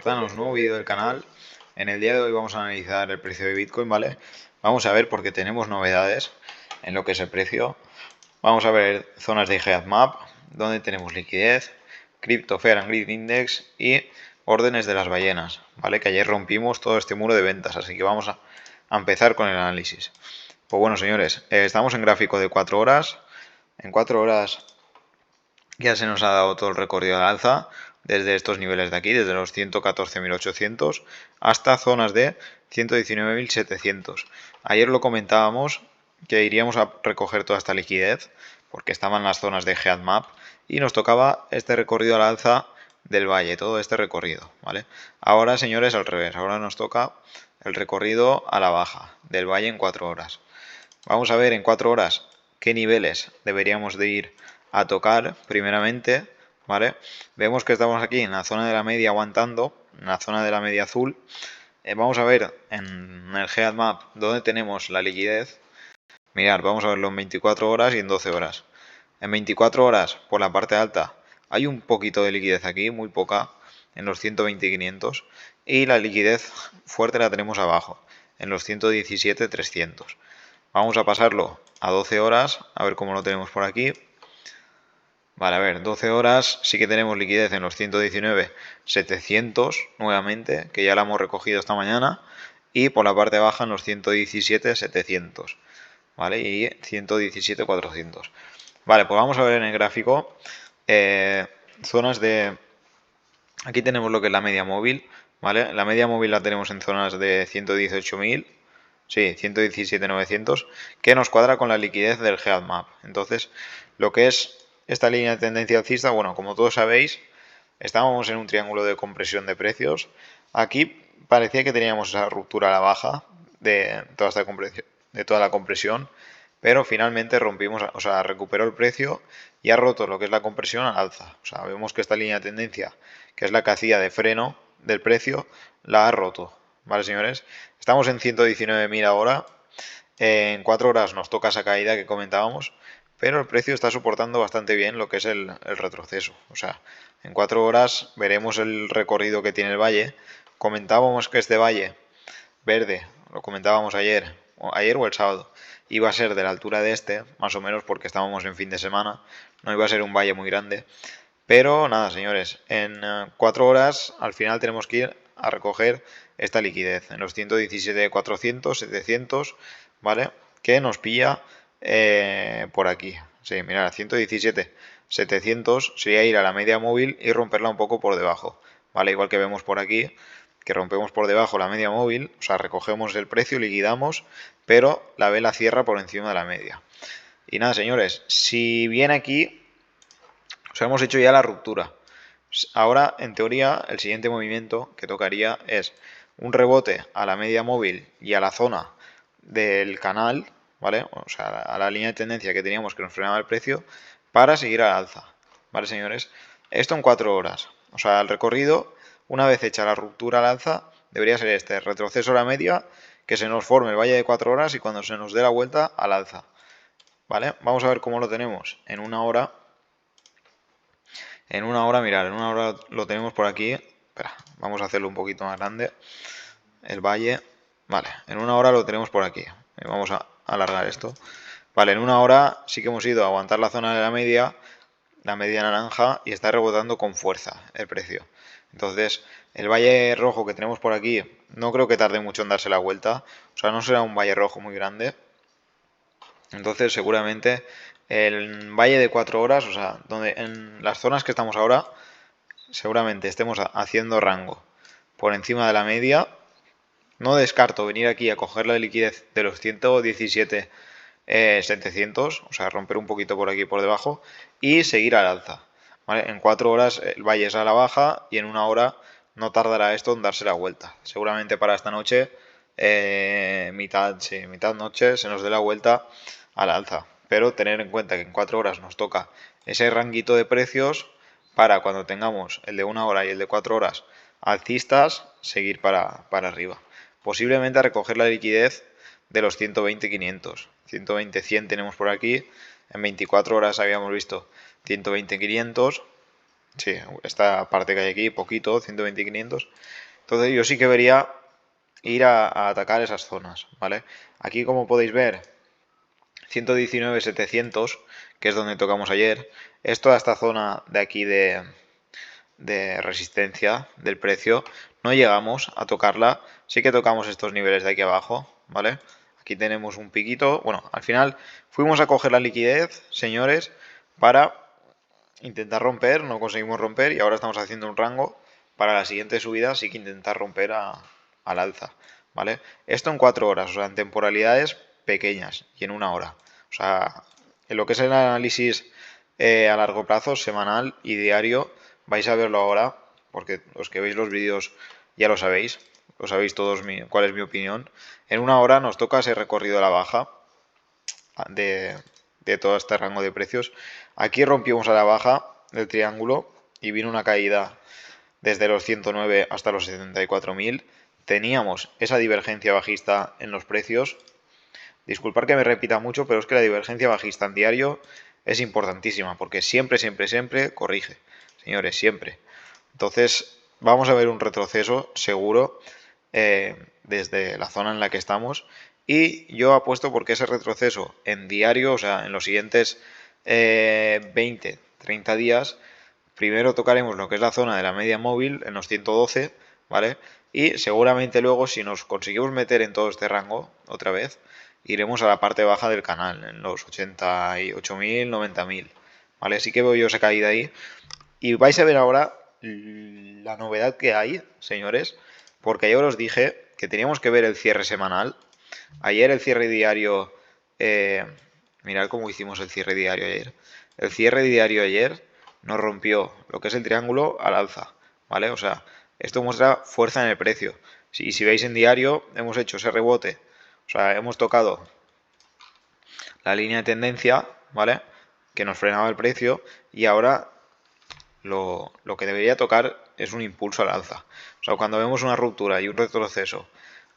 Danos un nuevo vídeo del canal. En el día de hoy vamos a analizar el precio de Bitcoin, ¿vale? Vamos a ver porque tenemos novedades en lo que es el precio. Vamos a ver zonas de Heatmap, donde tenemos liquidez, Crypto Fair and Greed Index y órdenes de las ballenas, ¿vale? Que ayer rompimos todo este muro de ventas, así que vamos a empezar con el análisis. Pues bueno, señores, estamos en gráfico de 4 horas. En 4 horas ya se nos ha dado todo el recorrido al alza, desde estos niveles de aquí, desde los 114.800 hasta zonas de 119.700. Ayer lo comentábamos que iríamos a recoger toda esta liquidez porque estaban las zonas de Heatmap y nos tocaba este recorrido al alza del valle, todo este recorrido, ¿vale? Ahora, señores, al revés, ahora nos toca el recorrido a la baja del valle en 4 horas. Vamos a ver en 4 horas qué niveles deberíamos de ir a tocar primeramente, ¿vale? Vemos que estamos aquí en la zona de la media aguantando, en la zona de la media azul. Vamos a ver en el Heatmap dónde tenemos la liquidez. Mirad, vamos a verlo en 24 horas y en 12 horas. En 24 horas, por la parte alta, hay un poquito de liquidez aquí, muy poca, en los 120.500. Y la liquidez fuerte la tenemos abajo, en los 117.300. Vamos a pasarlo a 12 horas, a ver cómo lo tenemos por aquí. Vale, a ver, 12 horas sí que tenemos liquidez en los 119.700 nuevamente, que ya la hemos recogido esta mañana. Y por la parte baja en los 117.700, ¿vale? Y 117.400. Vale, pues vamos a ver en el gráfico zonas de... Aquí tenemos lo que es la media móvil, ¿vale? La media móvil la tenemos en zonas de 118.000. Sí, 117.900, que nos cuadra con la liquidez del Heatmap. Entonces, lo que es esta línea de tendencia alcista, bueno, como todos sabéis, estábamos en un triángulo de compresión de precios. Aquí parecía que teníamos esa ruptura a la baja de toda esta compresión, de toda la compresión, pero finalmente rompimos, o sea, recuperó el precio y ha roto lo que es la compresión al alza. O sea, vemos que esta línea de tendencia, que es la que hacía de freno del precio, la ha roto. ¿Vale, señores? Estamos en 119.000 ahora. En 4 horas nos toca esa caída que comentábamos, pero el precio está soportando bastante bien lo que es el retroceso. O sea, en 4 horas veremos el recorrido que tiene el valle. Comentábamos que este valle verde, lo comentábamos ayer o el sábado, iba a ser de la altura de este, más o menos porque estábamos en fin de semana, no iba a ser un valle muy grande. Pero nada, señores, en 4 horas al final tenemos que ir a recoger esta liquidez en los 117.400, 700, ¿vale? Que nos pilla por aquí. Sí, mirad, 117.700 sería ir a la media móvil y romperla un poco por debajo, ¿vale? Igual que vemos por aquí, que rompemos por debajo la media móvil, o sea, recogemos el precio, liquidamos, pero la vela cierra por encima de la media. Y nada, señores, si viene aquí, o sea, hemos hecho ya la ruptura. Ahora, en teoría, el siguiente movimiento que tocaría es un rebote a la media móvil y a la zona del canal, ¿vale? O sea, a la línea de tendencia que teníamos que nos frenaba el precio para seguir al alza, ¿vale, señores? Esto en 4 horas. O sea, el recorrido, una vez hecha la ruptura al alza, debería ser este, retroceso a la media, que se nos forme el valle de 4 horas y cuando se nos dé la vuelta al alza, ¿vale? Vamos a ver cómo lo tenemos en una hora. En una hora, mirad, en una hora lo tenemos por aquí. Espera, vamos a hacerlo un poquito más grande. El valle. Vale, en una hora lo tenemos por aquí. Vamos a alargar esto. Vale, en una hora sí que hemos ido a aguantar la zona de la media naranja, y está rebotando con fuerza el precio. Entonces, el valle rojo que tenemos por aquí, no creo que tarde mucho en darse la vuelta. O sea, no será un valle rojo muy grande. Entonces, seguramente el valle de 4 horas, o sea, donde en las zonas que estamos ahora, seguramente estemos haciendo rango por encima de la media. No descarto venir aquí a coger la liquidez de los 117.700, o sea, romper un poquito por aquí por debajo y seguir al alza. ¿Vale? En 4 horas el valle es a la baja y en una hora no tardará esto en darse la vuelta. Seguramente para esta noche, mitad noche, se nos dé la vuelta al alza. Pero tener en cuenta que en 4 horas nos toca ese ranguito de precios para cuando tengamos el de 1 hora y el de 4 horas alcistas, seguir para arriba. Posiblemente a recoger la liquidez de los 120.500. 120.100 tenemos por aquí. En 24 horas habíamos visto 120.500. Sí, esta parte que hay aquí, poquito, 120 y 500. Entonces yo sí que vería ir a atacar esas zonas, ¿vale? Aquí, como podéis ver, 119.700, que es donde tocamos ayer, es toda esta zona de aquí de resistencia del precio. No llegamos a tocarla, sí que tocamos estos niveles de aquí abajo, ¿vale? Aquí tenemos un piquito. Bueno, al final fuimos a coger la liquidez, señores, para intentar romper, no conseguimos romper y ahora estamos haciendo un rango para la siguiente subida, sí que intentar romper al alza, ¿vale? Esto en 4 horas, o sea, en temporalidades pequeñas y en 1 hora. O sea, en lo que es el análisis a largo plazo, semanal y diario, vais a verlo ahora, porque los que veis los vídeos ya lo sabéis todos cuál es mi opinión. En 1 hora nos toca ese recorrido a la baja de, de todo este rango de precios. Aquí rompimos a la baja del triángulo y vino una caída desde los 109 hasta los 74.000. Teníamos esa divergencia bajista en los precios. Disculpad que me repita mucho, pero es que la divergencia bajista en diario es importantísima porque siempre, siempre, siempre corrige. Señores, siempre. Entonces, vamos a ver un retroceso seguro desde la zona en la que estamos. Y yo apuesto porque ese retroceso en diario, o sea, en los siguientes 20, 30 días, primero tocaremos lo que es la zona de la media móvil en los 112, ¿vale? Y seguramente luego, si nos conseguimos meter en todo este rango otra vez, iremos a la parte baja del canal, en los 88.000, 90.000, ¿vale? Así que veo yo esa caída ahí. Y vais a ver ahora la novedad que hay, señores, porque ayer os dije que teníamos que ver el cierre semanal. Ayer el cierre diario, mirad cómo hicimos el cierre diario ayer. El cierre diario ayer nos rompió lo que es el triángulo al alza, ¿vale? O sea, esto muestra fuerza en el precio. Si veis en diario, hemos hecho ese rebote, o sea, hemos tocado la línea de tendencia, ¿vale? Que nos frenaba el precio y ahora lo que debería tocar es un impulso al alza. O sea, cuando vemos una ruptura y un retroceso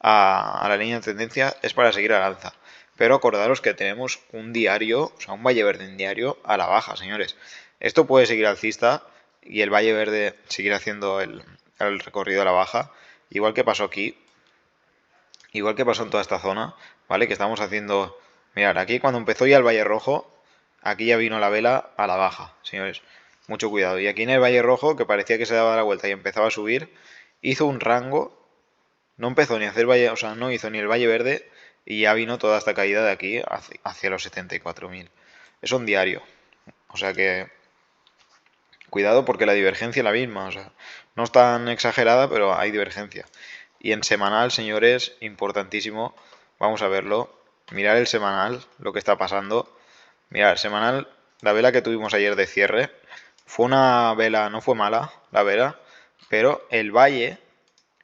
a la línea de tendencia es para seguir al alza. Pero acordaros que tenemos un diario, o sea, un valle verde en diario a la baja, señores. Esto puede seguir alcista y el valle verde seguir haciendo el recorrido a la baja, igual que pasó aquí, igual que pasó en toda esta zona, ¿vale? Que estamos haciendo... Mirad, aquí cuando empezó ya el valle rojo, aquí ya vino la vela a la baja, señores. Mucho cuidado. Y aquí en el valle rojo, que parecía que se daba la vuelta y empezaba a subir, hizo un rango, no empezó ni a hacer valle, o sea, no hizo ni el valle verde y ya vino toda esta caída de aquí hacia los 74.000. Es un diario. O sea que cuidado porque la divergencia es la misma, o sea, no es tan exagerada, pero hay divergencia. Y en semanal, señores, importantísimo, vamos a verlo. Mirar el semanal, lo que está pasando. Mirar, semanal, la vela que tuvimos ayer de cierre, fue una vela, no fue mala la vela, pero el valle,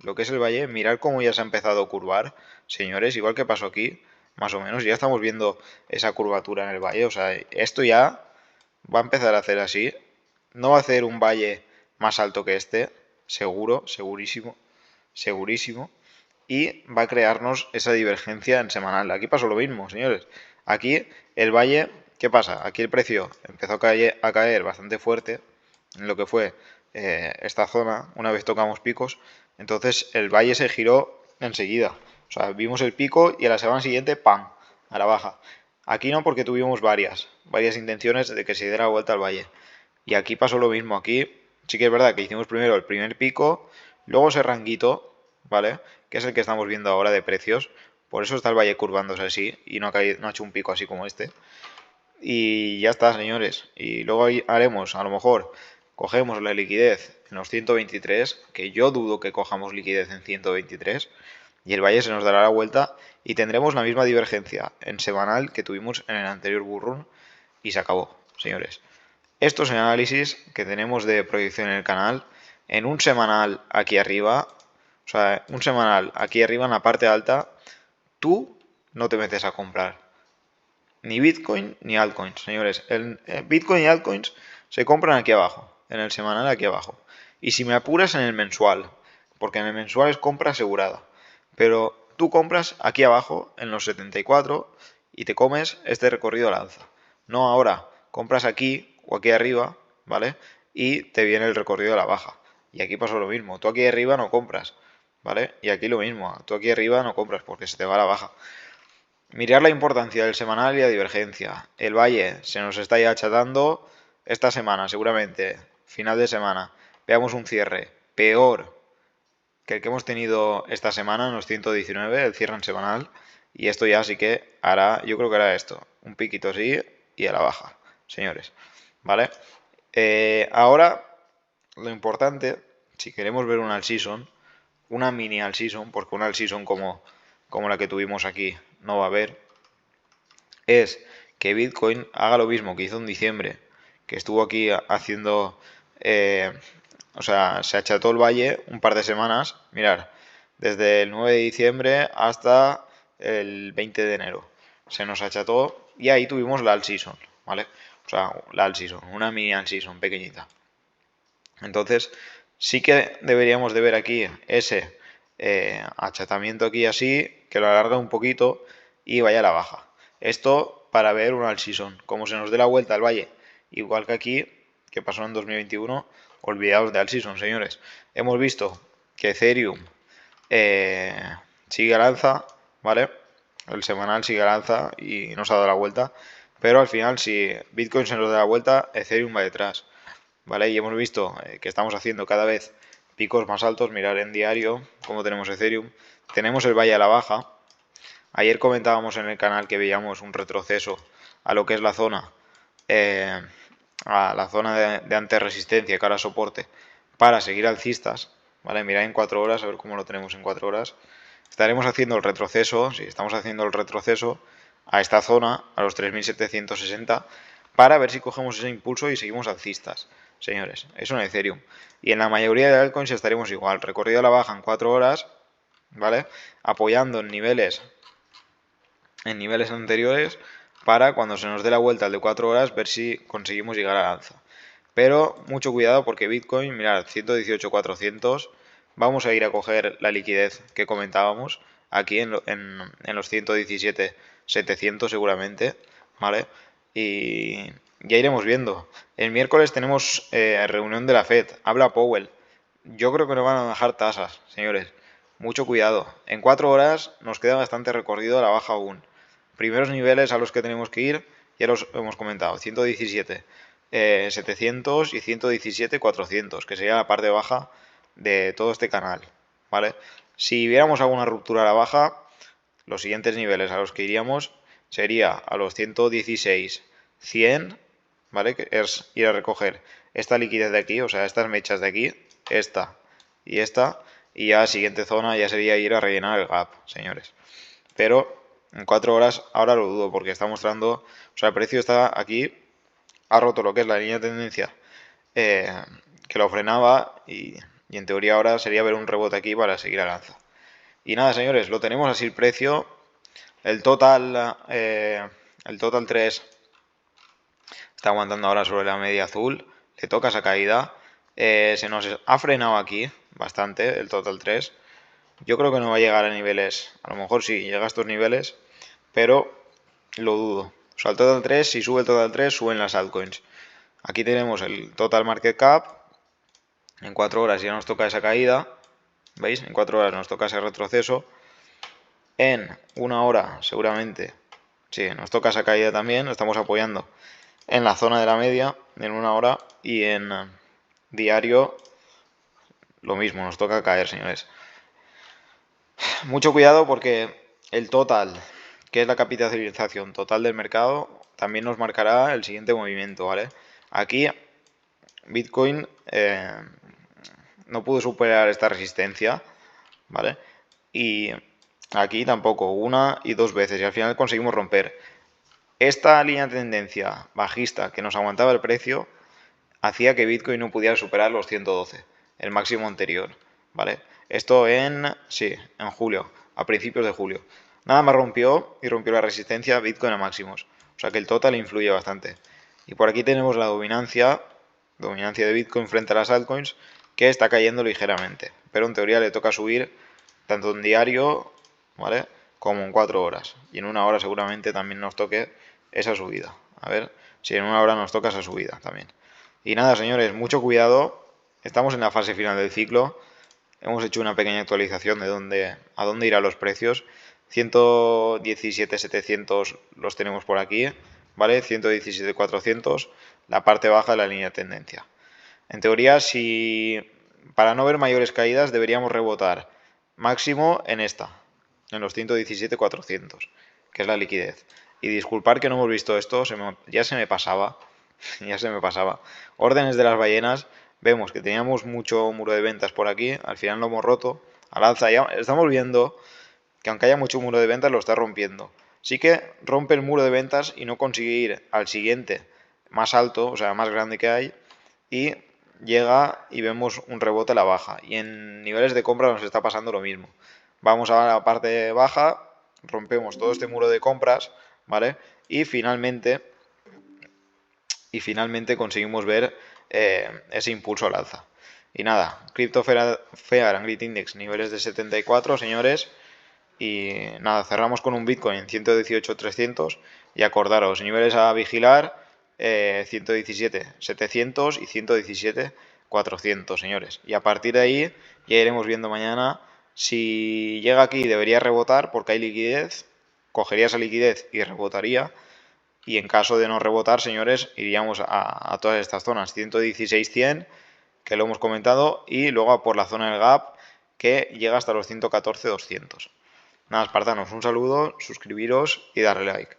lo que es el valle, mirad cómo ya se ha empezado a curvar, señores, igual que pasó aquí, más o menos, ya estamos viendo esa curvatura en el valle, o sea, esto ya va a empezar a hacer así. No va a hacer un valle más alto que este, seguro, segurísimo, segurísimo. Y va a crearnos esa divergencia en semanal. Aquí pasó lo mismo, señores. Aquí el valle, ¿qué pasa? Aquí el precio empezó a caer bastante fuerte en lo que fue esta zona, una vez tocamos picos. Entonces el valle se giró enseguida. O sea, vimos el pico y a la semana siguiente, ¡pam!, a la baja. Aquí no, porque tuvimos varias intenciones de que se diera vuelta al valle. Y aquí pasó lo mismo. Aquí sí que es verdad que hicimos primero el primer pico, luego ese ranguito, ¿vale? Que es el que estamos viendo ahora de precios. Por eso está el valle curvándose así y no ha hecho un pico así como este. Y ya está, señores. Y luego haremos, a lo mejor, cogemos la liquidez en los 123, que yo dudo que cojamos liquidez en 123, y el valle se nos dará la vuelta y tendremos la misma divergencia en semanal que tuvimos en el anterior bullrun y se acabó, señores. Esto es el análisis que tenemos de proyección en el canal. En un semanal aquí arriba, o sea, un semanal aquí arriba en la parte alta, tú no te metes a comprar ni Bitcoin ni altcoins, señores. El Bitcoin y altcoins se compran aquí abajo, en el semanal aquí abajo. Y si me apuras, en el mensual, porque en el mensual es compra asegurada. Pero tú compras aquí abajo, en los 74, y te comes este recorrido al alza. No ahora, compras aquí o aquí arriba, ¿vale? y te viene el recorrido de la baja. Y aquí pasa lo mismo, tú aquí arriba no compras, ¿vale? Y aquí lo mismo, tú aquí arriba no compras porque se te va a la baja. Mirar la importancia del semanal y la divergencia. El valle se nos está ya achatando esta semana, seguramente, final de semana. Veamos un cierre peor que el que hemos tenido esta semana en los 119, el cierre en semanal. Y esto ya sí que hará, yo creo que hará esto, un piquito así y a la baja, señores. ¿Vale? Ahora, lo importante, si queremos ver una all-season, una mini all-season, porque una all-season como la que tuvimos aquí no va a haber, es que Bitcoin haga lo mismo que hizo en diciembre, que estuvo aquí haciendo, o sea, se acható el valle un par de semanas, mirar, desde el 9 de diciembre hasta el 20 de enero. Se nos acható y ahí tuvimos la all-season, ¿vale? O sea, la all-season, una mini all-season pequeñita. Entonces, sí que deberíamos de ver aquí ese achatamiento aquí así, que lo alarga un poquito y vaya a la baja. Esto para ver un all-season. Como se nos dé la vuelta al valle, igual que aquí, que pasó en 2021, olvidaos de all-season, señores. Hemos visto que Ethereum sigue al alza, ¿vale? El semanal sigue al alza y nos ha dado la vuelta. Pero al final, si Bitcoin se nos da la vuelta, Ethereum va detrás. ¿Vale? Y hemos visto que estamos haciendo cada vez picos más altos. Mirar en diario cómo tenemos Ethereum. Tenemos el valle a la baja. Ayer comentábamos en el canal que veíamos un retroceso a lo que es la zona, a la zona de antes resistencia, que ahora soporte, para seguir alcistas. ¿Vale? Mirad en 4 horas, a ver cómo lo tenemos en 4 horas. Estaremos haciendo el retroceso, sí, estamos haciendo el retroceso a esta zona, a los 3760, para ver si cogemos ese impulso y seguimos alcistas. Señores, es un Ethereum. Y en la mayoría de altcoins estaremos igual. Recorrido a la baja en 4 horas, ¿vale? Apoyando en niveles anteriores para cuando se nos dé la vuelta al de 4 horas ver si conseguimos llegar al alza. Pero mucho cuidado porque Bitcoin, mirad, 118.400, vamos a ir a coger la liquidez que comentábamos aquí en los 117.700 seguramente, ¿vale? Y ya iremos viendo. El miércoles tenemos reunión de la Fed, habla Powell. Yo creo que no van a bajar tasas, señores. Mucho cuidado. En 4 horas nos queda bastante recorrido a la baja aún. Primeros niveles a los que tenemos que ir, ya los hemos comentado, 117. 700 y 117 400, que sería la parte baja de todo este canal, ¿vale? Si viéramos alguna ruptura a la baja, los siguientes niveles a los que iríamos sería a los 116 100, ¿vale? Que es ir a recoger esta liquidez de aquí, o sea, estas mechas de aquí, esta, y ya siguiente zona ya sería ir a rellenar el gap, señores. Pero en 4 horas ahora lo dudo porque está mostrando, o sea, el precio está aquí, ha roto lo que es la línea de tendencia que lo frenaba y en teoría ahora sería ver un rebote aquí para seguir al alza. Y nada, señores, lo tenemos así el precio. El total 3 está aguantando ahora sobre la media azul. Le toca esa caída. Se nos ha frenado aquí bastante el total 3. Yo creo que no va a llegar a niveles, a lo mejor sí llega a estos niveles, pero lo dudo. O sea, el total 3, si sube el total 3, suben las altcoins. Aquí tenemos el total market cap. En 4 horas ya nos toca esa caída. ¿Veis? En 4 horas nos toca ese retroceso. En 1 hora seguramente, sí, nos toca esa caída también. Estamos apoyando en la zona de la media en 1 hora y en diario lo mismo, nos toca caer, señores. Mucho cuidado porque el total, que es la capitalización total del mercado, también nos marcará el siguiente movimiento, ¿vale? Aquí Bitcoin no pudo superar esta resistencia, ¿vale? Y aquí tampoco, 1 y 2 veces, y al final conseguimos romper. Esta línea de tendencia bajista que nos aguantaba el precio hacía que Bitcoin no pudiera superar los 112, el máximo anterior, ¿vale? Esto en julio, a principios de julio. Nada más rompió la resistencia Bitcoin a máximos. O sea que el total influye bastante. Y por aquí tenemos la dominancia de Bitcoin frente a las altcoins, que está cayendo ligeramente. Pero en teoría le toca subir tanto en diario, ¿vale? Como en 4 horas. Y en 1 hora seguramente también nos toque esa subida. A ver si en 1 hora nos toca esa subida también. Y nada, señores, mucho cuidado. Estamos en la fase final del ciclo. Hemos hecho una pequeña actualización de a dónde irán los precios. 117.700 los tenemos por aquí, ¿vale? 117.400, la parte baja de la línea de tendencia. En teoría, si para no ver mayores caídas, deberíamos rebotar máximo en esta, en los 117.400, que es la liquidez. Y disculpar que no hemos visto esto, ya se me pasaba. Ya se me pasaba. Órdenes de las ballenas. Vemos que teníamos mucho muro de ventas por aquí. Al final lo hemos roto. Al alza ya estamos viendo que aunque haya mucho muro de ventas lo está rompiendo. Sí que rompe el muro de ventas y no consigue ir al siguiente más alto, o sea, más grande que hay. Y llega y vemos un rebote a la baja. Y en niveles de compra nos está pasando lo mismo. Vamos a la parte baja, rompemos todo este muro de compras, ¿vale? Y finalmente conseguimos ver ese impulso al alza. Y nada, Crypto Fear and Greed Index niveles de 74, señores. Y nada, cerramos con un Bitcoin en 118.300 y acordaros, niveles a vigilar 117.700 y 117.400, señores. Y a partir de ahí ya iremos viendo mañana. Si llega aquí debería rebotar porque hay liquidez, cogería esa liquidez y rebotaría. Y en caso de no rebotar, señores, iríamos a todas estas zonas, 116.100, que lo hemos comentado, y luego a por la zona del gap, que llega hasta los 114.200. Nada, espartanos, un saludo, suscribiros y darle like.